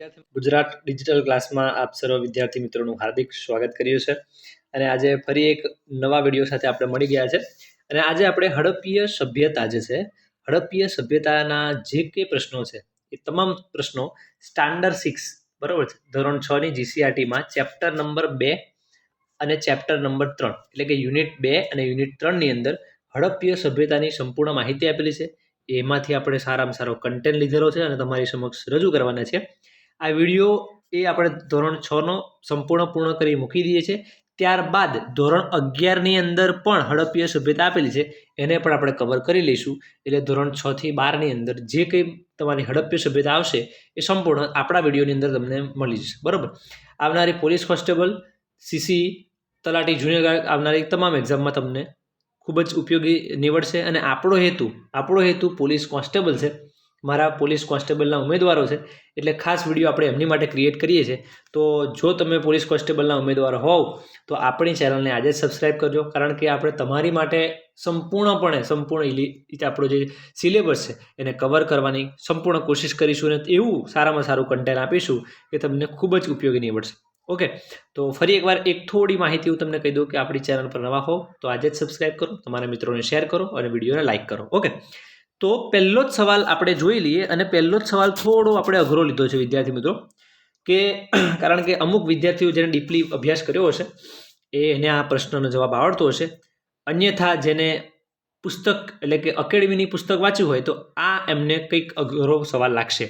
Gujarat digital ક્લાસમાં આપ સર્વ વિદ્યાર્થી મિત્રોનું હાર્દિક સ્વાગત કર્યું છે અને આજે ફરી એક નવા વિડીયો સાથે આપણે મળી ગયા છે અને આજે આપણે હડપ્પીય સભ્યતા જે છે હડપ્પીય સભ્યતાના જે કંઈ પ્રશ્નો છે એ તમામ પ્રશ્નો સ્ટાન્ડર્ડ 6 બરાબર છે ધોરણ 6 ની જીસીઆરટીમાં ચેપ્ટર નંબર 2 અને ચેપ્ટર નંબર 3 એટલે કે યુનિટ 2 અને યુનિટ 3 ની અંદર હડપ્પીય સભ્યતાની સંપૂર્ણ માહિતી આપેલી છે એમાંથી આપણે સારામાં સારો કન્ટેન્ટ લીધેલો છે અને તમારી સમક્ષ રજૂ કરવાના છે આ વિડીયો એ આપણે ધોરણ 6નો સંપૂર્ણ પૂર્ણ કરી મૂકી દઈએ છીએ ત્યારબાદ ધોરણ 11ની અંદર પણ હડપ્પીય સભ્યતા આપેલી છે એને પણ આપણે કવર કરી લઈશું એટલે ધોરણ 6 થી 12ની અંદર જે કંઈ તમારી હડપ્પીય સભ્યતા આવશે એ સંપૂર્ણ આપણા વિડીયોની અંદર તમને મળી જશે બરાબર આવનારી પોલીસ કોન્સ્ટેબલ સીસી તલાટી જુનિયર આવનારી તમામ એક્ઝામમાં તમને ખૂબ જ ઉપયોગી નીવડશે અને આપણો હેતુ પોલીસ કોન્સ્ટેબલ છે મારા પોલીસ કોન્સ્ટેબલના ઉમેદવારો છે એટલે ખાસ વિડીયો આપણે એમની માટે ક્રિએટ કરીએ છીએ તો જો તમે પોલીસ કોન્સ્ટેબલના ઉમેદવાર હોવ તો આપણી ચેનલને આજે જ સબસ્ક્રાઈબ કરજો કારણ કે આપણે તમારી માટે સંપૂર્ણ રીતે આપણો જે સિલેબસ છે એને કવર કરવાની સંપૂર્ણ કોશિશ કરીશું અને એવું સારામાં સારું કન્ટેન્ટ આપીશું કે તમને ખૂબ જ ઉપયોગી નીવડશે ઓકે તો ફરી એકવાર એક થોડી માહિતી હું તમને કહી દઉં કે આપણી ચેનલ પર નવા હો તો આજે જ સબસ્ક્રાઈબ કરો તમારા મિત્રોને શેર કરો અને વિડીયોને લાઇક કરો ઓકે તો પહેલો જ સવાલ આપણે જોઈ લઈએ અને પહેલો જ સવાલ થોડો આપણે અઘરો લીધો છે વિદ્યાર્થી મિત્રો કે કારણ કે અમુક વિદ્યાર્થીઓ જેને ડીપલી અભ્યાસ કર્યો હશે એને આ પ્રશ્નનો જવાબ આવડતો હશે અન્યથા જેને પુસ્તક એટલે કે એકેડમીની પુસ્તક વાંચ્યું હોય તો આ એમને કંઈક અઘરો સવાલ લાગશે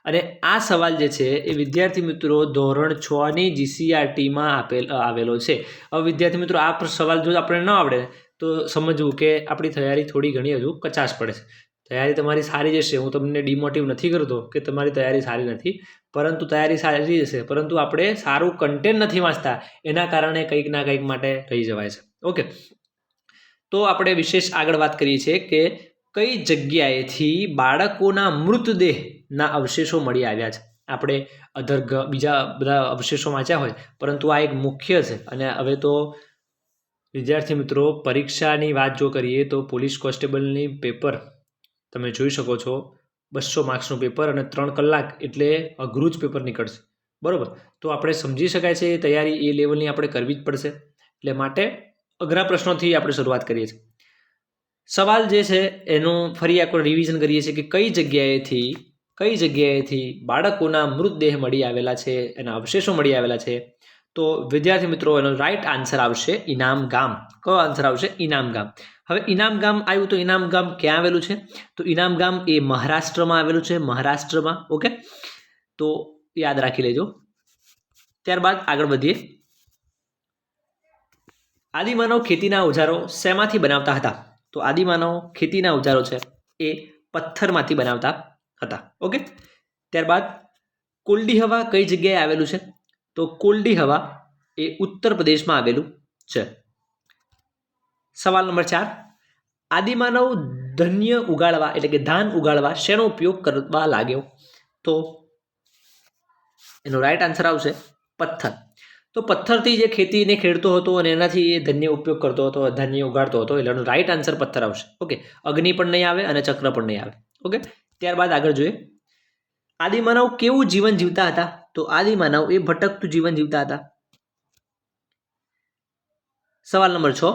અને આ સવાલ જે છે એ વિદ્યાર્થી મિત્રો ધોરણ 6ની જીસીઆરટીમાં આવેલો છે હવે વિદ્યાર્થી મિત્રો આ સવાલ જો આપણે ન આવડે તો સમજવું કે આપણી તૈયારી થોડી ઘણી હજુ કચાશ પડે છે તૈયારી તમારી સારી જશે હું તમને ડિમોટિવ નથી કરતો કે તમારી તૈયારી સારી નથી પરંતુ તૈયારી સારી જશે પરંતુ આપણે સારું કન્ટેન્ટ નથી વાંચતા એના કારણે કંઈક ના કંઈક માટે રહી જવાય છે ઓકે તો આપણે વિશેષ આગળ વાત કરીએ છીએ કે કઈ જગ્યાએથી બાળકોના મૃતદેહના અવશેષો મળી આવ્યા છે આપણે બીજા બધા અવશેષો વાંચ્યા હોય પરંતુ આ એક મુખ્ય છે અને હવે તો વિદ્યાર્થી મિત્રો પરીક્ષાની વાત જો કરીએ તો પોલીસ કોન્સ્ટેબલની પેપર તમે જોઈ શકો છો 200 માર્ક્સનું પેપર અને 3 કલાક એટલે અઘરું જ પેપર નીકળશે બરાબર તો આપણે સમજી શકાય છે તૈયારી એ લેવલની આપણે કરવી જ પડશે એટલે માટે અઘરા પ્રશ્નોથી આપણે શરૂઆત કરીએ છીએ સવાલ જે છે એનું ફરી એકવાર રિવિઝન કરીએ છીએ કે કઈ જગ્યાએથી બાળકોના મૃતદેહ મળી આવેલા છે એના અવશેષો મળી આવેલા છે તો વિદ્યાર્થી મિત્રો એનો રાઈટ આન્સર આવશે ઇનામ ગામ કયો આન્સર આવશે ઇનામ ગામ હવે ઇનામ ગામ આવ્યું તો ઇનામ ગામ ક્યાં આવેલું છે તો ઇનામ ગામ એ મહારાષ્ટ્રમાં આવેલું છે મહારાષ્ટ્રમાં ઓકે તો યાદ રાખી લેજો ત્યારબાદ આગળ વધીએ આદિમાનવ ખેતીના ઓજારો શેમાંથી બનાવતા હતા તો આદિમાનવ ખેતીના ઓજારો છે એ પથ્થરમાંથી બનાવતા હતા ઓકે ત્યારબાદ કોલ્ડી હવા કઈ જગ્યાએ આવેલું છે તો કોલ્ડી હવા એ ઉત્તર પ્રદેશમાં આવેલું છે સવાલ નંબર 4 આદિમાનવ ધાન્ય ઉગાડવા એટલે કે ધાન ઉગાડવા શેનો ઉપયોગ કરવા લાગ્યો તો એનો રાઈટ આન્સર આવશે પથ્થર તો પથ્થરથી જે ખેતીને ખેડતો હતો અને એનાથી એ ધાન્ય ઉપયોગ કરતો હતો ધાન્ય ઉગાડતો હતો એટલે એનો રાઈટ આન્સર પથ્થર આવશે ઓકે અગ્નિ પણ નહીં આવે અને ચક્ર પણ નહીં આવે ઓકે ત્યારબાદ આગળ જોઈએ આદિમાનવ કેવું જીવન જીવતા હતા તો આદિમાનવ એ ભટકતું જીવન જીવતા હતા સવાલ નંબર 6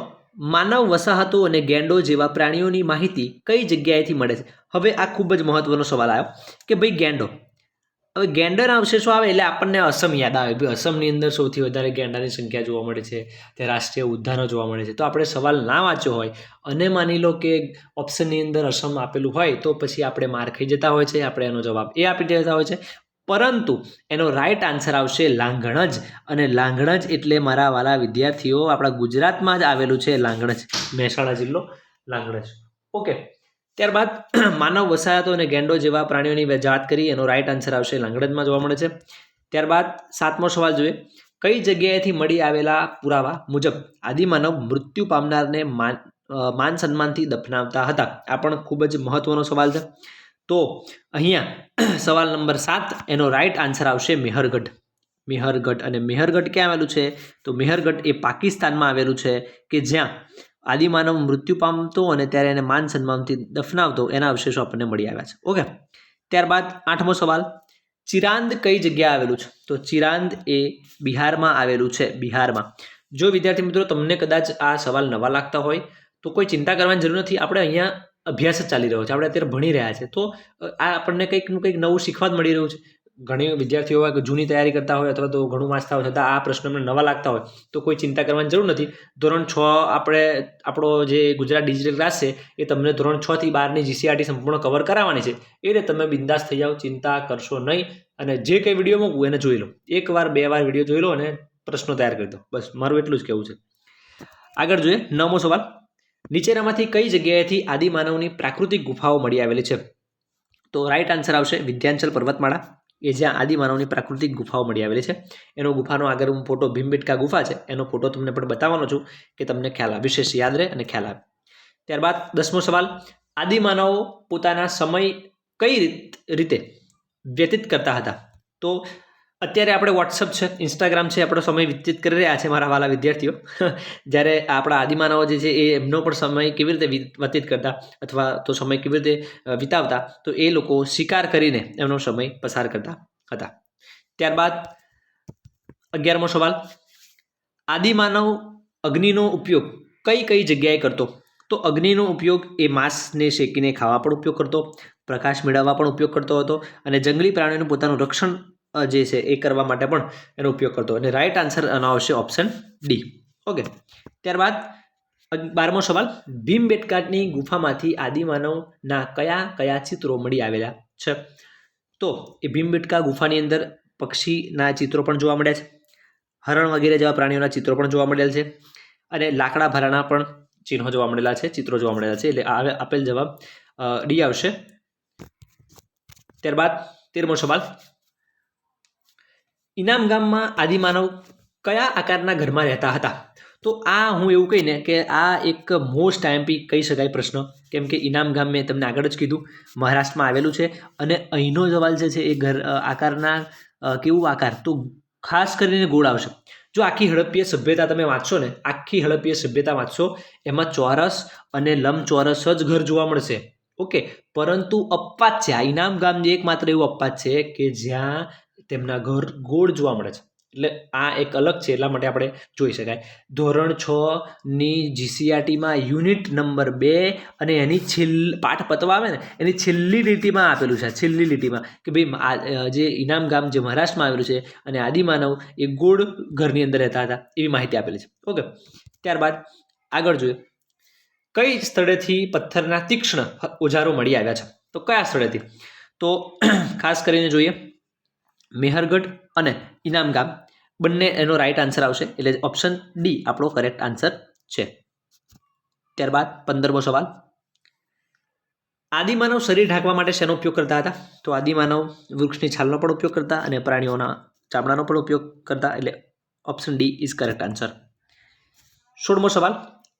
માનવ વસાહતો અને ગેંડો જેવા પ્રાણીઓની માહિતી કઈ જગ્યાએથી મળે છે હવે આ ખૂબ જ મહત્વનો સવાલ આવ્યો કે ભાઈ ગેંડો હવે ગેંડાના અવશેષો આવે એટલે આપણને અસમ યાદ આવે ભાઈ અસમની અંદર સૌથી વધારે ગેંડાની સંખ્યા જોવા મળે છે તે રાષ્ટ્રીય ઉદ્યાનો જોવા મળે છે તો આપણે સવાલ ના વાંચ્યો હોય અને માની લો કે ઓપ્શનની અંદર અસમ આપેલું હોય તો પછી આપણે માર ખાઈ જતા હોય છે આપણે એનો જવાબ એ આપી દેતા હોય છે પરંતુ એનો રાઈટ આન્સર આવશે લાંઘણજ અને લાંઘણજ એટલે મારા વાલા વિદ્યાર્થીઓ આપણા ગુજરાતમાં જ આવેલું છે લાંઘણજ મહેસાણા જિલ્લો લાંઘણજ ઓકે ત્યારબાદ માનવ વસાહતો અને ગેંડો જેવા પ્રાણીઓની વાત કરી એનો રાઈટ આન્સર આવશે લાંગડજમાં જોવા મળે છે ત્યારબાદ 7મો સવાલ જોઈએ કઈ જગ્યાએથી મળી આવેલા પુરાવા મુજબ આદિમાનવ મૃત્યુ પામનારને માન સન્માનથી દફનાવતા હતા આ પણ ખૂબ જ મહત્વનો સવાલ છે તો અહીંયા સવાલ નંબર 7 એનો રાઈટ આન્સર આવશે મેહરગઢ અને મેહરગઢ ક્યાં આવેલું છે તો મેહરગઢ એ પાકિસ્તાનમાં આવેલું છે કે જ્યાં આદિમાનવ મૃત્યુ પામતો અને ત્યારે એને માન સન્માનથી દફનાવતો એના અવશેષો આપણને મળી આવ્યા છે ઓકે ત્યારબાદ 8મો સવાલ ચિરાંદ કઈ જગ્યાએ આવેલું છે? તો ચિરાંદ એ બિહારમાં આવેલું છે, બિહારમાં. જો વિદ્યાર્થી મિત્રો તમને કદાચ આ સવાલ નવા લાગતા હોય તો કોઈ ચિંતા કરવાની જરૂર નથી. આપણે અહીંયા અભ્યાસ જ ચાલી રહ્યો છે, આપણે અત્યારે ભણી રહ્યા છે, તો આ આપણને કંઈક નવું શીખવા જ મળી રહ્યું છે. ઘણી વિદ્યાર્થીઓ હોય કે જૂની તૈયારી કરતા હોય અથવા તો ઘણું વાંચતા હોય છતાં આ પ્રશ્નો એમને નવા લાગતા હોય તો કોઈ ચિંતા કરવાની જરૂર નથી. ધોરણ 6 આપણે આપણો જે ગુજરાત ડિજિટલ ક્લાસ છે એ તમને ધોરણ 6 થી 12ની જીસીઆરટી સંપૂર્ણ કવર કરાવવાની છે. એ રીતે તમે બિંદાસ થઈ જાઓ, ચિંતા કરશો નહીં. અને જે કંઈ વિડીયો મૂકવું એને જોઈ લો, 1 વાર 2 વાર વિડીયો જોઈ લો અને પ્રશ્નો તૈયાર કરી દો. બસ મારું એટલું જ કહેવું છે. આગળ જોઈએ 9મો સવાલ. નીચેનામાંથી કઈ જગ્યાએથી આદિમાનવની પ્રાકૃતિક ગુફાઓ મળી આવેલી છે? તો રાઈટ આન્સર આવશે વિંધ્યાચલ પર્વતમાળા, એ જ્યાં આદિમાનવની પ્રાકૃતિક ગુફાઓ મળી આવેલી છે. એનો ગુફાનો આગળ હું ફોટો, ભીમબેટકા ગુફા છે એનો ફોટો તમને પણ બતાવવાનો છું કે તમને ખ્યાલ આવે, વિશેષ યાદ રહે અને ખ્યાલ આવે. ત્યારબાદ 10મો સવાલ. આદિમાનવો પોતાના સમય કઈ રીતે વ્યતીત કરતા હતા? તો અત્યારે આપણે વોટ્સઅપ છે, ઇન્સ્ટાગ્રામ છે, આપણો સમય વ્યતીત કરી રહ્યા છે મારા વાલા વિદ્યાર્થીઓ. જ્યારે આપણા આદિમાનવો જે છે એ એમનો પણ સમય કેવી રીતે વ્યતીત કરતા અથવા તો સમય કેવી રીતે વિતાવતા? તો એ લોકો શિકાર કરીને એમનો સમય પસાર કરતા હતા. ત્યારબાદ 11મો સવાલ. આદિમાનવ અગ્નિનો ઉપયોગ કઈ જગ્યાએ કરતો? તો અગ્નિનો ઉપયોગ એ માંસને શેકીને ખાવા પણ ઉપયોગ કરતો, પ્રકાશ મેળવવા પણ ઉપયોગ કરતો હતો અને જંગલી પ્રાણીઓનું પોતાનું રક્ષણ જે છે એ કરવા માટે પણ એનો ઉપયોગ કરતો. અને રાઈટ આન્સર આનો આવશે ઓપ્શન ડી. ઓકે. ત્યારબાદ 12મો સવાલ. ભીમબેટકાની ગુફામાંથી આદિમાનવના કયા ચિત્રો મળી આવેલા છે? તો એ ભીમબેટકા ગુફાની અંદર પક્ષીના ચિત્રો પણ જોવા મળ્યા છે, હરણ વગેરે જેવા પ્રાણીઓના ચિત્રો પણ જોવા મળેલ છે અને લાકડા ભરાના પણ ચિહ્નો જોવા મળેલા છે, ચિત્રો જોવા મળેલા છે. એટલે આપેલ જવાબ ડી આવશે. ત્યારબાદ 13મો સવાલ. ઇનામ ગામમાં આદિમાનવ કયા આકારના ઘરમાં રહેતા હતા? તો આ હું એવું કહીને કે આ એક મોસ્ટ આઈએમપી કહી શકાય પ્રશ્ન, કેમ કે ઇનામ ગામ મેં તમને આગળ જ કીધું મહારાષ્ટ્રમાં આવેલું છે અને અહીંનો સવાલ જે છે એ ઘર આકારના કેવું આકાર? તો ખાસ કરીને ગોળ આવશે. જો આખી હડપ્પીય સભ્યતા તમે વાંચશો ને, આખી હડપ્પીય સભ્યતા વાંચશો એમાં ચોરસ અને લંબચોરસ જ ઘર જોવા મળશે. ઓકે. પરંતુ અપવાદ છે, આ ઇનામ ગામ જે એકમાત્ર એવું અપવાદ છે કે જ્યાં તેમના ઘર ગોળ જોવા મળે છે. એટલે આ એક અલગ છે, એટલા માટે આપણે જોઈ શકાય. ધોરણ 6ની જીસીઆરટીમાં યુનિટ નંબર 2 અને એની પાઠ પતવા આવે ને એની છેલ્લી લીટીમાં આપેલું છે, છેલ્લી લીટીમાં કે ભાઈ જે ઇનામ ગામ જે મહારાષ્ટ્રમાં આવેલું છે અને આદિમાનવ એ ગોળ ઘરની અંદર રહેતા હતા એવી માહિતી આપેલી છે. ઓકે. ત્યારબાદ આગળ જોઈએ. કઈ સ્થળેથી પથ્થરના તીક્ષ્ણ ઓજારો મળી આવ્યા છે? તો કયા સ્થળેથી? તો ખાસ કરીને જોઈએ મેહરગઢ અને ઇનામ ગામ બંને એનો રાઈટ આન્સર આવશે. એટલે ઓપ્શન ડી આપણો કરેક્ટ આન્સર છે. ત્યારબાદ 15મો સવાલ. આદિમાનવ શરીર ઢાંકવા માટે શેનો ઉપયોગ કરતા હતા? તો આદિમાનવ વૃક્ષની છાલનો પણ ઉપયોગ કરતા અને પ્રાણીઓના ચામડાનો પણ ઉપયોગ કરતા. એટલે option D is correct answer. 16મો સવાલ.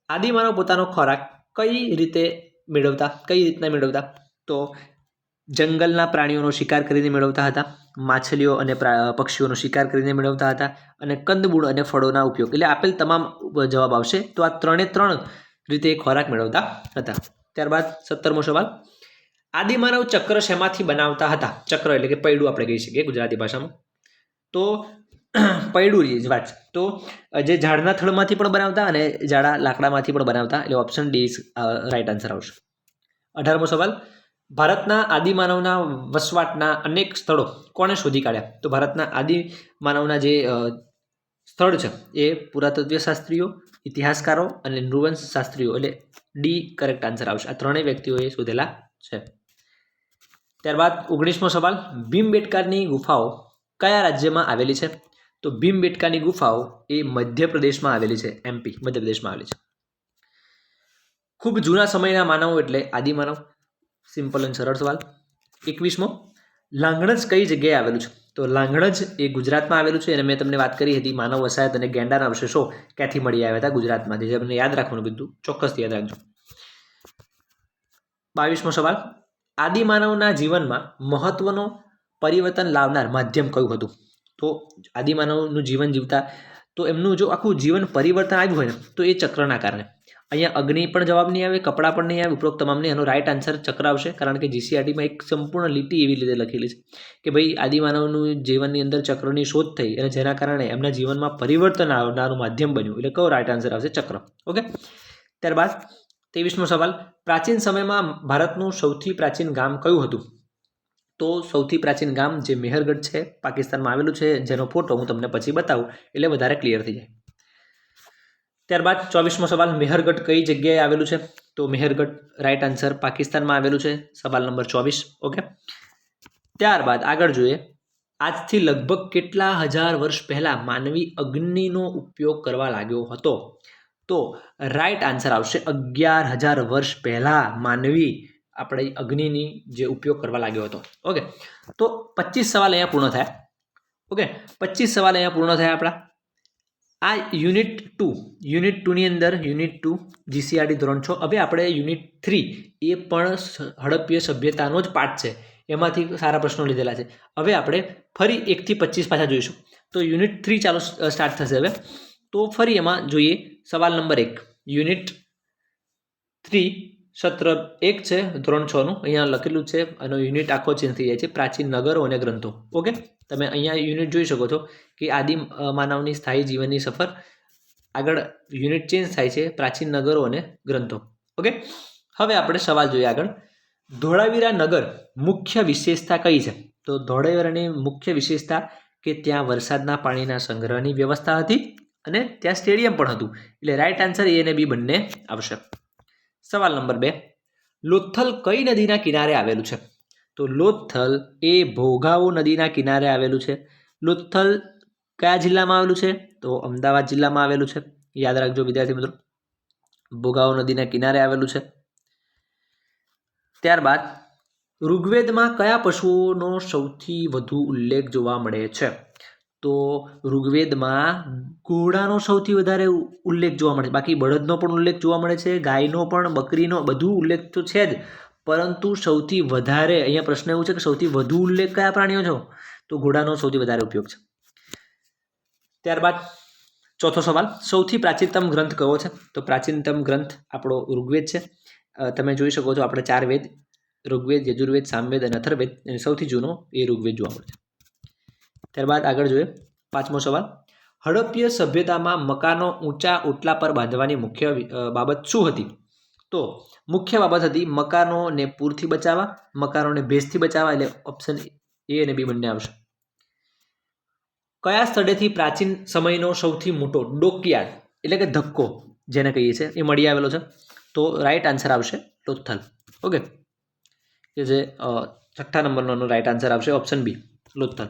આદિમાનવ પોતાનો ખોરાક કઈ રીતના મેળવતા? તો જંગલના પ્રાણીઓનો શિકાર કરીને મેળવતા હતા, માછલીઓ અને પક્ષીઓનો શિકાર કરીને મેળવતા હતા અને કંદમૂળ અને ફળોના ઉપયોગ. એટલે આપેલ તમામ જવાબ આવશે. તો આ 3 રીતે ખોરાક મેળવતા હતા. ત્યારબાદ 17મો સવાલ. આદિમાનવ ચક્ર શેમાંથી બનાવતા હતા? ચક્ર એટલે કે પૈડું આપણે કહી શકીએ ગુજરાતી ભાષામાં. તો પૈડું જ વાત. તો જે ઝાડના થડમાંથી પણ બનાવતા અને જાડા લાકડામાંથી પણ બનાવતા. એટલે ઓપ્શન ડી રાઈટ આન્સર આવશે. 18મો સવાલ. ભારતના આદિમાનવના વસવાટના અનેક સ્થળો કોણે શોધી કાઢ્યા? તો ભારતના આદિમાનવના જે સ્થળ છે એ પુરાતત્વ શાસ્ત્રીઓ, ઇતિહાસકારો અને નૃવંશ શાસ્ત્રીઓ. એટલે ડી કરેક્ટ આન્સર આવશે. આ 3 વ્યક્તિઓએ શોધેલા છે. ત્યારબાદ 19મો સવાલ. ભીમબેટકાની ગુફાઓ કયા રાજ્યમાં આવેલી છે? તો ભીમબેટકાની ગુફાઓ એ મધ્યપ્રદેશમાં આવેલી છે, એમપી મધ્યપ્રદેશમાં આવેલી છે. ખૂબ જૂના સમયના માનવો એટલે આદિમાનવ. સિમ્પલ અને સરળ સવાલ. 21મો. લાંગણજ કઈ જગ્યાએ આવેલું છે? તો લાંગણજ એ ગુજરાતમાં આવેલું છે અને મેં તમને વાત કરી હતી માનવ વસાહત અને ગેંડાના અવશેષો ક્યાંથી મળી આવ્યા હતા? ગુજરાતમાંથી. જે તમને યાદ રાખવાનું કીધું, ચોક્કસથી યાદ રાખજો. 22મો સવાલ. આદિમાનવના જીવનમાં મહત્વનો પરિવર્તન લાવનાર માધ્યમ કયું હતું? તો આદિમાનવનું જીવન જીવતા તો એમનું જો આખું જીવન પરિવર્તન આવ્યું હોય ને તો એ ચક્રના કારણે. અહીંયા અગ્નિ પણ જવાબ નહીં આવે, કપડાં પણ નહીં આવે, ઉપરોક્ત તમામ નહીં. એનો રાઇટ આન્સર ચક્ર આવશે, કારણ કે GCRTમાં એક સંપૂર્ણ લીટી એવી રીતે લખેલી છે કે ભાઈ આદિમાનવનું જીવનની અંદર ચક્રની શોધ થઈ અને જેના કારણે એમના જીવનમાં પરિવર્તન આવનારું માધ્યમ બન્યું. એટલે કયો રાઇટ આન્સર આવશે? ચક્ર. ઓકે. ત્યારબાદ 23મો સવાલ, પ્રાચીન સમયમાં ભારતનું સૌથી પ્રાચીન ગામ કયું હતું? તો સૌથી પ્રાચીન ગામ જે મેહરગઢ છે, પાકિસ્તાનમાં આવેલું છે, જેનો ફોટો હું તમને પછી બતાવું એટલે વધારે ક્લિયર થઈ જાય. ત્યારબાદ 24મો સવાલ, મેહરગઢ કઈ જગ્યાએ આવેલું છે? તો મેહરગઢ રાઇટ આન્સર પાકિસ્તાનમાં આવેલું છે. સવાલ નંબર 24. ઓકે. ત્યારબાદ આગળ જોઈએ, આજથી લગભગ કેટલા હજાર વર્ષ પહેલા માનવી અગ્નિનો ઉપયોગ કરવા લાગ્યો હતો? તો રાઇટ આન્સર આવશે 11,000 વર્ષ પહેલા માનવી આપણે અગ્નિની જે ઉપયોગ કરવા લાગ્યો હતો. ઓકે. તો 25 સવાલ અહીંયા પૂર્ણ થયા. ઓકે. 25 સવાલ અહીંયા પૂર્ણ થયા આપણા. આ યુનિટ 2ની અંદર યુનિટ 2 GCRT ધોરણ 6. હવે આપણે યુનિટ 3 એ પણ હડપ્પીય સભ્યતાનો જ પાઠ છે, એમાંથી સારા પ્રશ્નો લીધેલા છે. હવે આપણે ફરી 1 થી 25 પાછા જોઈશું. તો યુનિટ 3 ચાલુ સ્ટાર્ટ થશે હવે. તો ફરી એમાં જોઈએ સવાલ નંબર 1. યુનિટ 3 સત્ર 1 છે ધોરણ 6નું. અહીંયા લખેલું છે અને યુનિટ આખો ચેન્જ થઈ જાય છે. પ્રાચીન નગરો અને ગ્રંથો. ઓકે. તમે અહીંયા યુનિટ જોઈ શકો છો કે આદિ માનવની સ્થાયી જીવનની સફર. આગળ યુનિટ ચેન્જ થાય છે, પ્રાચીન નગરો અને ગ્રંથો. ઓકે. હવે આપણે સવાલ જોઈએ આગળ. ધોળાવીરા નગર મુખ્ય વિશેષતા કઈ છે? તો ધોળાવીરાની મુખ્ય વિશેષતા કે ત્યાં વરસાદના પાણીના સંગ્રહની વ્યવસ્થા હતી અને ત્યાં સ્ટેડિયમ પણ હતું. એટલે રાઇટ આન્સર A અને B બંને આવશે. સવાલ નંબર 2, લોથલ કઈ નદીના કિનારે આવેલું છે? તો લોથલ એ ભોગાવો નદીના કિનારે આવેલું છે. લોથલ કયા જિલ્લામાં આવેલું છે? તો અમદાવાદ જિલ્લામાં આવેલું છે. યાદ રાખજો વિદ્યાર્થી મિત્રો, ભોગાવો નદીના કિનારે આવેલું છે. ત્યારબાદ ઋગ્વેદમાં કયા પશુઓનો સૌથી વધુ ઉલ્લેખ જોવા મળે છે? તો ઋગ્વેદમાં ઘોડાનો સૌથી વધારે ઉલ્લેખ જોવા મળે છે. બાકી બળદનો પણ ઉલ્લેખ જોવા મળે છે, ગાયનો પણ, બકરીનો, બધું ઉલ્લેખ તો છે જ, પરંતુ સૌથી વધારે અહીંયા પ્રશ્ન એવું છે કે સૌથી વધુ ઉલ્લેખ કયા પ્રાણીઓ છે? તો ઘોડાનો સૌથી વધારે ઉપયોગ છે. ત્યારબાદ ચોથો સવાલ, સૌથી પ્રાચીનતમ ગ્રંથ કયો છે? તો પ્રાચીનતમ ગ્રંથ આપણો ઋગ્વેદ છે. તમે જોઈ શકો છો આપણે 4 વેદ, ઋગ્વેદ, યજુર્વેદ, સામવેદ અને અથર્વવેદ, અને સૌથી જૂનો એ ઋગ્વેદ જોવા મળે છે. ત્યારબાદ આગળ જોઈએ 5મો સવાલ, હડપ્પીય સભ્યતામાં મકાનો ઊંચા ઓટલા પર બાંધવાની મુખ્ય બાબત શું હતી? તો મુખ્ય બાબત હતી મકાનોને પૂરથી બચાવવા, મકાનોને ભેજથી બચાવવા. એટલે ઓપ્શન A અને B બંને આવશે. કયા સ્થળેથી પ્રાચીન સમયનો સૌથી મોટો ડોકયાર્ડ એટલે કે ધક્કો જેને કહીએ છીએ એ મળી આવેલો છે? તો રાઇટ આન્સર આવશે લોથલ. ઓકે. કે જે 6થા નંબરનો રાઇટ આન્સર આવશે ઓપ્શન B, લોથલ.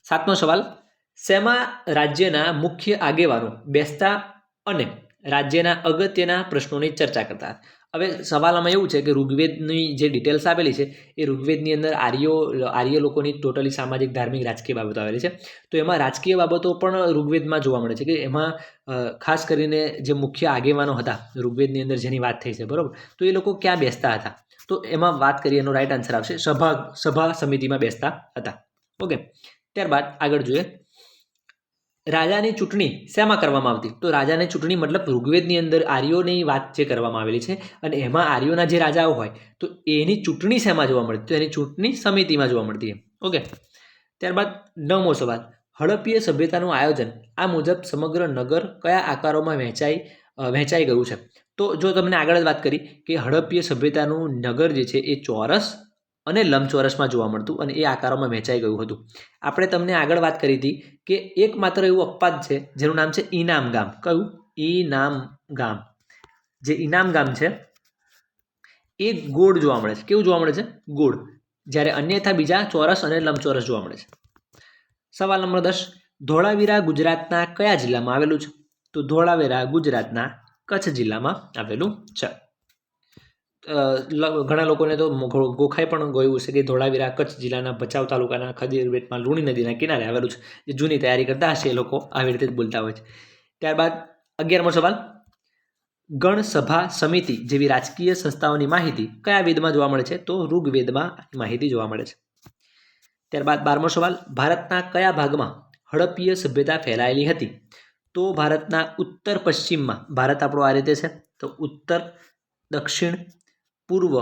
7મો સવાલ, શેમાં રાજ્યના મુખ્ય આગેવાનો બેસતા અને રાજ્યના અગત્યના પ્રશ્નોની ચર્ચા કરતા? હવે સવાલમાં એવું છે કે ઋગ્વેદની જે ડિટેલ્સ આપેલી છે એ ઋગ્વેદની અંદર આર્ય લોકોની ટોટલી સામાજિક, ધાર્મિક, રાજકીય બાબતો આવેલી છે. તો એમાં રાજકીય બાબતો પણ ઋગ્વેદમાં જોવા મળે છે કે એમાં ખાસ કરીને જે મુખ્ય આગેવાનો હતા ઋગ્વેદની અંદર જેની વાત થઈ છે, બરાબર, તો એ લોકો ક્યાં બેસતા હતા? તો એમાં વાત કરીએ એનો રાઇટ આન્સર આવશે સભા સમિતિમાં બેસતા હતા. ઓકે. ત્યારબાદ આગળ જોઈએ, રાજાની ચૂંટણી શેમાં કરવામાં આવતી? તો રાજાની ચૂંટણી મતલબ ઋગ્વેદની અંદર આર્યોની વાત જે કરવામાં આવેલી છે અને એમાં આર્યોના જે રાજાઓ હોય તો એની ચૂંટણી શેમાં જોવા મળતી? તો એની ચૂંટણી સમિતિમાં જોવા મળતી. ઓકે. ત્યારબાદ 9મો સવાલ, હડપ્પીય સભ્યતાનું આયોજન આ મુજબ સમગ્ર નગર કયા આકારોમાં વહેંચાઈ ગયું છે? તો જો તમને આગળ જ વાત કરી કે હડપ્પીય સભ્યતાનું નગર જે છે એ ચોરસ અને લંબચોરસમાં જોવા મળતું અને એ આકારોમાં વહેંચાઈ ગયું હતું. આપણે તમને આગળ વાત કરી હતી કે એકમાત્ર એવું અપવાદ છે જેનું નામ છે ઈનામ ગામ. કયું? ઈનામ ગામ. જે ઈનામ ગામ છે એ ગોળ જોવા મળે છે. કેવું જોવા મળે છે? ગોળ. જ્યારે અન્યથા બીજા ચોરસ અને લંબચોરસ જોવા મળે છે. સવાલ નંબર 10, ધોળાવીરા ગુજરાતના કયા જિલ્લામાં આવેલું છે? તો ધોળાવીરા ગુજરાતના કચ્છ જિલ્લામાં આવેલું છે. ઘણા લોકોને તો ગોખાઈ પણ ગયું છે કે ધોળાવીરા કચ્છ જિલ્લાના ભચાઉ તાલુકાના ખદીર બેટમાં લુણી નદીના કિનારે આવેલું છે. જે જૂની તૈયારી કરતા હશે એ લોકો આવી રીતે જ બોલતા હોય છે. ત્યારબાદ 11મો સવાલ, ગણ સભા સમિતિ જેવી રાજકીય સંસ્થાઓની માહિતી કયા વેદમાં જોવા મળે છે? તો ઋગ્વેદમાં માહિતી જોવા મળે છે. ત્યારબાદ 12મો સવાલ, ભારતના કયા ભાગમાં હડપ્પીય સભ્યતા ફેલાયેલી હતી? તો ભારતના ઉત્તર પશ્ચિમમાં, ભારત આપણો આ રીતે છે, તો ઉત્તર, દક્ષિણ, પૂર્વ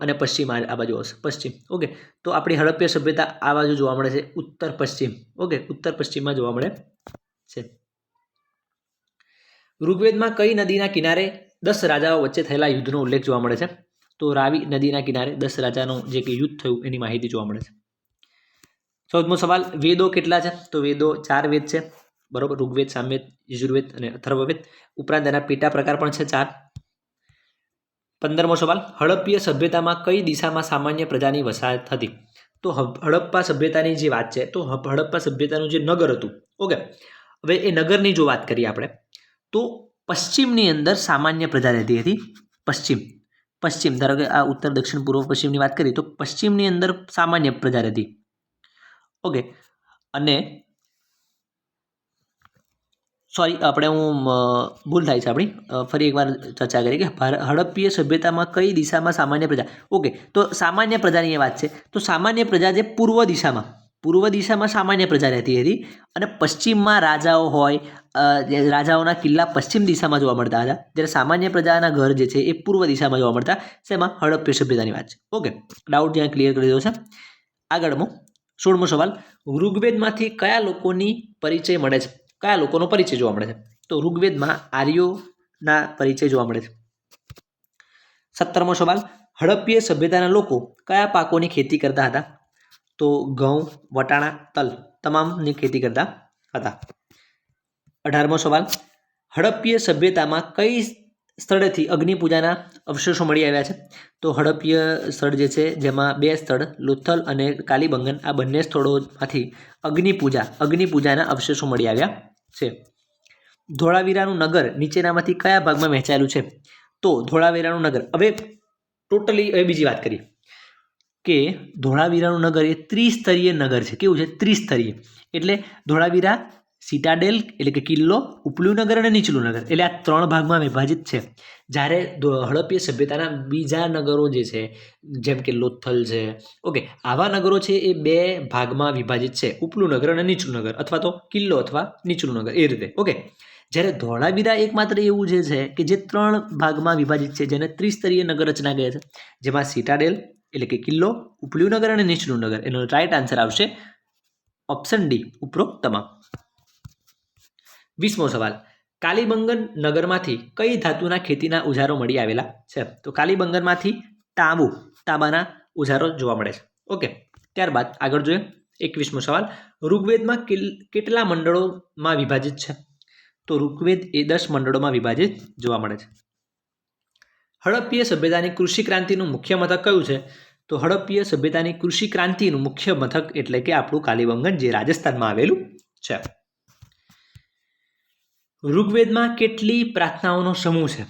અને પશ્ચિમ આ બાજુ આવશે, પશ્ચિમ. ઓકે, તો આપણી હડપ્પીય સભ્યતા આ બાજુ જોવા મળે છે, ઉત્તર પશ્ચિમ. ઓકે, ઉત્તર પશ્ચિમમાં જોવા મળે છે. ઋગ્વેદમાં કઈ નદીના કિનારે 10 રાજાઓ વચ્ચે થયેલા યુદ્ધનો ઉલ્લેખ જોવા મળે છે? તો રાવી નદીના કિનારે 10 રાજાનું જે કે યુદ્ધ થયું એની માહિતી જોવા મળે છે. 14મો સવાલ, વેદો કેટલા છે? તો વેદો 4 વેદ છે, બરોબર. ઋગ્વેદ, સામવેદ, યજુર્વેદ અને અથર્વવેદ. ઉપરાંત એના પેટા પ્રકાર પણ છે 4. 15મો સવાલ, હડપ્પીય સભ્યતામાં કઈ દિશામાં સામાન્ય પ્રજાની વસાહત હતી? તો હડપ્પા સભ્યતાની જે વાત છે, તો હડપ્પા સભ્યતાનું જે નગર હતું, ઓકે, હવે એ નગરની જો વાત કરીએ આપણે, તો પશ્ચિમની અંદર સામાન્ય પ્રજા રહેતી હતી. પશ્ચિમ ધારો કે આ ઉત્તર, દક્ષિણ, પૂર્વ, પશ્ચિમની વાત કરીએ તો પશ્ચિમની અંદર સામાન્ય પ્રજા રહેતી. ઓકે, અને સોરી, હું ભૂલ થાય છે આપણી, ફરી એકવાર ચર્ચા કરીએ કે હડપ્પીય સભ્યતામાં કઈ દિશામાં સામાન્ય પ્રજા. ઓકે, તો સામાન્ય પ્રજાની એ વાત છે, તો સામાન્ય પ્રજા જે પૂર્વ દિશામાં સામાન્ય પ્રજા રહેતી હતી, અને પશ્ચિમમાં રાજાઓ હોય, રાજાઓના કિલ્લા પશ્ચિમ દિશામાં જોવા મળતા હતા, જ્યારે સામાન્ય પ્રજાના ઘર જે છે એ પૂર્વ દિશામાં જોવા મળતા. શેમાં? હડપ્પીય સભ્યતાની વાત છે. ઓકે, ડાઉટ ત્યાં ક્લિયર કરી દીધો છે. આગળનો 16મો સવાલ, ઋગ્વેદમાંથી કયા લોકોની પરિચય મળે છે? કયા લોકોનો પરિચય જોવા મળે છે? તો ઋગ્વેદમાં આર્યોના પરિચય જોવા મળે છે. 17મો સવાલ, હડપ્પીય સભ્યતાના લોકો કયા પાકોની ખેતી કરતા હતા? તો ઘઉં, વટાણા, તલ તમામની ખેતી કરતા હતા. 18મો સવાલ, હડપ્પીય સભ્યતામાં કઈ સ્થળેથી અગ્નિ પૂજાના અવશેષો મળી આવ્યા છે? તો હડપ્પીય સ્થળ જે છે, જેમાં 2 સ્થળ, લોથલ અને કાલીબંગન, આ બંને સ્થળોમાંથી અગ્નિ પૂજાના અવશેષો મળી આવ્યા છે. ધોળાવીરાનું નગર નીચેનામાંથી કયા ભાગમાં વહેંચાયેલું છે? તો ધોળાવીરાનું નગર, હવે ટોટલી બીજી વાત કરીએ કે ધોળાવીરાનું નગર એ ત્રિસ્તરીય નગર છે. કેવું છે? ત્રિસ્તરીય. એટલે ધોળાવીરા સિટાડેલ એટલે કે કિલ્લો, ઉપલું નગર અને નીચલું નગર, એટલે આ 3 ભાગમાં વિભાજિત છે. જ્યારે હડપ્પીય સભ્યતાના બીજા નગરો જે છે, જેમ કે લોથલ છે, ઓકે, આવા નગરો છે એ 2 ભાગમાં વિભાજિત છે, ઉપલું નગર અને નીચલું નગર, અથવા તો કિલ્લો અથવા નીચલું નગર, એ રીતે. ઓકે, જ્યારે ધોળાવીરા એકમાત્ર એવું જે છે કે જે 3 ભાગમાં વિભાજિત છે, જેને ત્રિસ્તરીય નગર રચના કહે છે, જેમાં સિટાડેલ એટલે કે કિલ્લો, ઉપલું નગર અને નીચલું નગર. એનો રાઈટ આન્સર આવશે ઓપ્શન ડી, ઉપરોક્ત તમામ. 20મો સવાલ, કાલીબંગન નગરમાંથી કઈ ધાતુના ખેતીના ઓજારો મળી આવેલા છે? તો કાલીબંગનમાંથી તાંબાના ઓજારો જોવા મળે છે. ઓકે, ત્યારબાદ આગળ જોઈએ. 21મો સવાલ, ઋગ્વેદમાં કેટલા મંડળોમાં વિભાજિત છે? તો ઋગ્વેદ એ 10 મંડળોમાં વિભાજિત જોવા મળે છે. હડપ્પીય સભ્યતાની કૃષિ ક્રાંતિનું મુખ્ય મથક કયું છે? તો હડપ્પીય સભ્યતાની કૃષિ ક્રાંતિનું મુખ્ય મથક એટલે કે આપણું કાલીબંગન, જે રાજસ્થાનમાં આવેલું છે. ઋગ્વેદમાં કેટલી પ્રાર્થનાઓનો સમૂહ છે?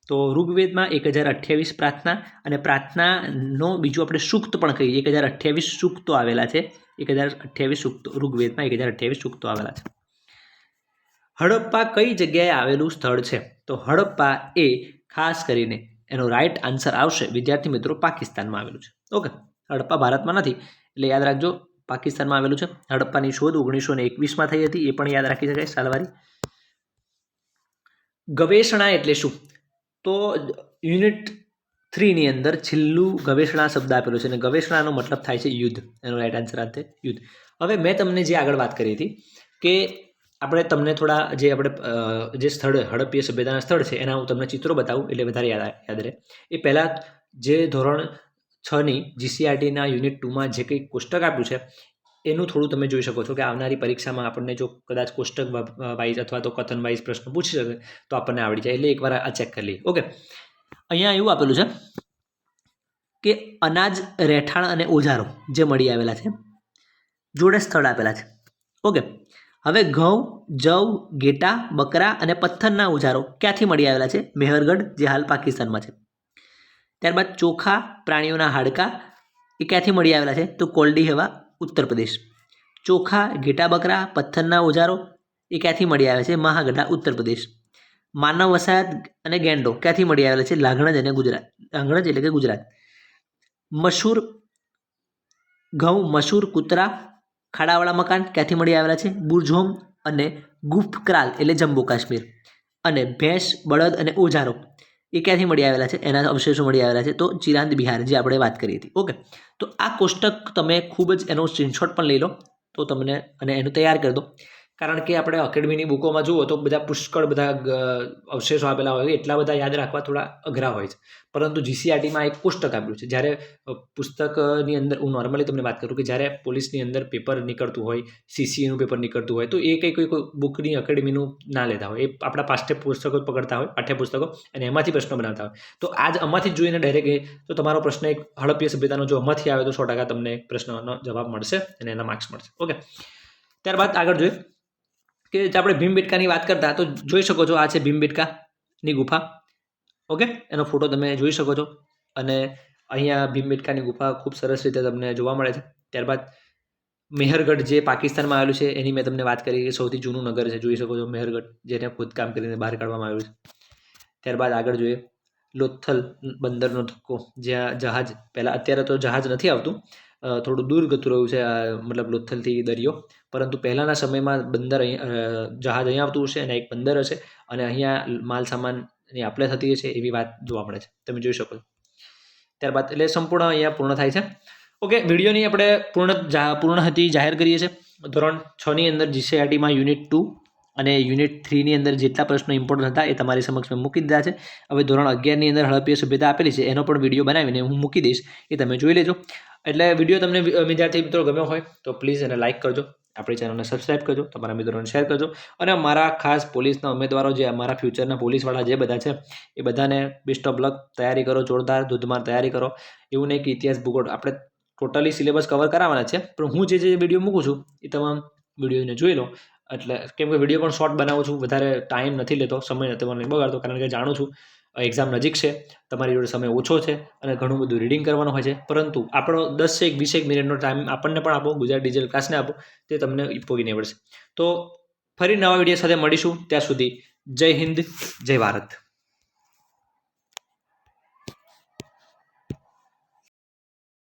તો ઋગ્વેદમાં 1028 પ્રાર્થના, અને પ્રાર્થનાનો બીજું આપણે સૂક્ત પણ કહીએ, 1028 સૂક્તો આવેલા છે. 1028 સૂક્તો, ઋગ્વેદમાં 1028 સૂક્તો આવેલા છે. હડપ્પા કઈ જગ્યાએ આવેલું સ્થળ છે? તો હડપ્પા એ ખાસ કરીને એનો રાઈટ આન્સર આવશે વિદ્યાર્થી મિત્રો, પાકિસ્તાનમાં આવેલું છે. ઓકે, હડપ્પા ભારતમાં નથી, એટલે યાદ રાખજો, પાકિસ્તાનમાં આવેલું છે. હડપ્પાની શોધ 1921માં થઈ હતી, એ પણ યાદ રાખી શકાય, સાલવારી. ગવેષણા એટલે શું? તો યુનિટ 3 ની અંદર છેલ્લું ગવેષણા શબ્દ આપેલો છે, અને ગવેષણાનો મતલબ થાય છે યુદ્ધ. એનો રાઈટ આન્સર આ છે, યુદ્ધ. હવે મેં તમને જે આગળ વાત કરી હતી કે આપણે તમને થોડા જે સ્થળ, હડપ્પીય સભ્યતાના સ્થળ છે, એના હું તમને ચિત્રો બતાવું એટલે વધારે યાદ રહે. એ પહેલાં જે ધોરણ 6ની GCRTના યુનિટ 2માં જે કંઈ કોષ્ટક આપ્યું છે, એનું થોડું તમે જોઈ શકો છો કે આવનારી પરીક્ષામાં આપણને જો કદાચ કોષ્ટક વાઇઝ અથવા તો કથન વાઇઝ પ્રશ્ન પૂછી શકે તો આપણને આવડી જાય. એટલે એકવાર આ ચેક કરી લઈએ. ઓકે, અહીંયા એવું આપેલું છે કે અનાજ, રહેઠાણ અને ઓજારો જે મળી આવેલા છે, જોડે સ્થળ આપેલા છે. ઓકે, હવે ઘઉં, જવ, ઘેટા, બકરા અને પથ્થરના ઓજારો ક્યાંથી મળી આવેલા છે? મેહરગઢ, જે હાલ પાકિસ્તાનમાં છે. ત્યારબાદ ચોખા, પ્રાણીઓના હાડકાં એ ક્યાંથી મળી આવેલા છે? તો કોલ્ડી હવા, ઉત્તર પ્રદેશ. ચોખા, ઘેટા, બકરા, પથ્થરના ઓજારો એ ક્યાંથી મળી આવે છે? મહાગઢા, ઉત્તર પ્રદેશ. માનવ વસાહત અને ગેંડો ક્યાંથી મળી આવેલા છે? લાંઘણજ અને ગુજરાત. લાંઘણજ એટલે કે ગુજરાત. ઘઉં, મસૂર, કૂતરા, ખાડાવાળા મકાન ક્યાંથી મળી આવેલા છે? બુર્જહોમ અને ગુફ્તક્રાલ એટલે જમ્મુ કાશ્મીર, અને ભેંસ, બળદ અને ઓજારો એ ક્યાંથી મળી આવેલા છે, એના અવશેષો મળી આવેલા છે તો ચિરાંદ બિહાર, જે આપણે વાત કરી હતી. ઓકે, તો આ કોષ્ટક તમે ખૂબ જ એનો સ્ક્રીનશોટ પણ લઈ લો તો તમને, અને એનું તૈયાર કરી દો, કારણ કે આપણે એકેડમીની બુકોમાં જુઓ તો બધા પુષ્કળ બધા અવશેષો આપેલા હોય, એટલા બધા યાદ રાખવા થોડા અઘરા હોય છે. પરંતુ જીસીઆરટીમાં એક કોષ્ટક આપ્યું છે. જ્યારે પુસ્તકની અંદર હું નોર્મલી તમને વાત કરું કે જ્યારે પોલીસની અંદર પેપર નીકળતું હોય, સીસીનું પેપર નીકળતું હોય, તો એ કોઈ બુકની એકેડમીનું ના લેતા હોય, એ આપણા પાઠ્યપુસ્તકો પકડતા હોય, પાઠ્યપુસ્તકો, અને એમાંથી પ્રશ્નો બનાવતા હોય. તો આજ આમાંથી જ જોઈને ડાયરેક્ટ તો તમારો પ્રશ્ન એક હડપ્પીય સભ્યતાનો જો આમાંથી આવે તો 100% તમને પ્રશ્નનો જવાબ મળશે અને એના માર્ક્સ મળશે. ઓકે, ત્યારબાદ આગળ જોઈએ કે આપણે ભીમબેટકાની વાત કરતા, તો જોઈ શકો છો આ છે ભીમબેટકાની ગુફા. ઓકે, એનો ફોટો તમે જોઈ શકો છો, અને અહીંયા ભીમબેટકાની ગુફા ખૂબ સરસ રીતે તમને જોવા મળે છે. ત્યારબાદ મેહરગઢ, જે પાકિસ્તાનમાં આવેલું છે, એની મેં તમને વાત કરી કે સૌથી જૂનું નગર છે, જોઈ શકો છો મેહરગઢ, જેને ખોદકામ કરીને બહાર કાઢવામાં આવ્યું છે. ત્યારબાદ આગળ જોઈએ લોથલ બંદરનો ધક્કો, જ્યાં જહાજ પહેલાં, અત્યારે તો જહાજ નથી આવતું, થોડું દૂર ગતું રહ્યું છે, મતલબ લોથલથી દરિયો, પરંતુ પહેલાંના સમયમાં બંદર જહાજ અહીંયા આવતું હશે અને એક બંદર હશે, અને અહીંયા માલ સામાનની આપલે થતી હશે, એવી વાત જોવા મળે છે, તમે જોઈ શકો છો. ત્યારબાદ એટલે સંપૂર્ણ અહીંયા પૂર્ણ થાય છે. ઓકે, વિડીયોની આપણે પૂર્ણહતિ જાહેર કરીએ છીએ. ધોરણ 6ની અંદર જીસીઆરટીમાં યુનિટ 2 અને યુનિટ 3ની અંદર જેટલા પ્રશ્નો ઇમ્પોર્ટન્ટ હતા એ તમારી સમક્ષ મેં મૂકી દીધા છે. હવે ધોરણ 11ની અંદર હડપ્પીય સભ્યતા આપેલી છે, એનો પણ વિડીયો બનાવીને હું મૂકી દઈશ, એ તમે જોઈ લેજો. એટલે વિડીયો તમને વિદ્યાર્થી મિત્રો ગમ્યો હોય તો પ્લીઝ એને લાઇક કરજો, આપણી ચેનલને સબસ્ક્રાઇબ કરજો, તમારા મિત્રોને શેર કરજો, અને મારા ખાસ પોલીસના ઉમેદવારો, જે અમારા ફ્યુચરના પોલીસવાળા જે બધા છે, એ બધાને બેસ્ટ ઓફ લક. તૈયારી કરો, જોરદાર ધોધમાર તૈયારી કરો. એવું નહીં કે ઇતિહાસ, ભૂગોળ આપણે ટોટલી સિલેબસ કવર કરાવવાના છે, પણ હું જે વિડીયો મૂકું છું એ તમામ વિડીયોને જોઈ લો. એટલે કેમ કે વિડીયો પણ શોર્ટ બનાવું છું, વધારે ટાઈમ નથી લેતો, સમય નથી મને બગાડતો, કારણ કે જાણું છું એક્ઝામ નજીક છે, તમારી જોડે સમય ઓછો છે અને ઘણું બધું રીડિંગ કરવાનું હોય છે, પરંતુ આપણો 10-20 મિનિટનો ટાઈમ આપણને પણ આપો, ગુજરાત ડિજિટલ ક્લાસને આપો, તે તમને ઉપયોગી નીવડશે. તો ફરી નવા વિડીયો સાથે મળીશું, ત્યાં સુધી જય હિન્દ, જય ભારત.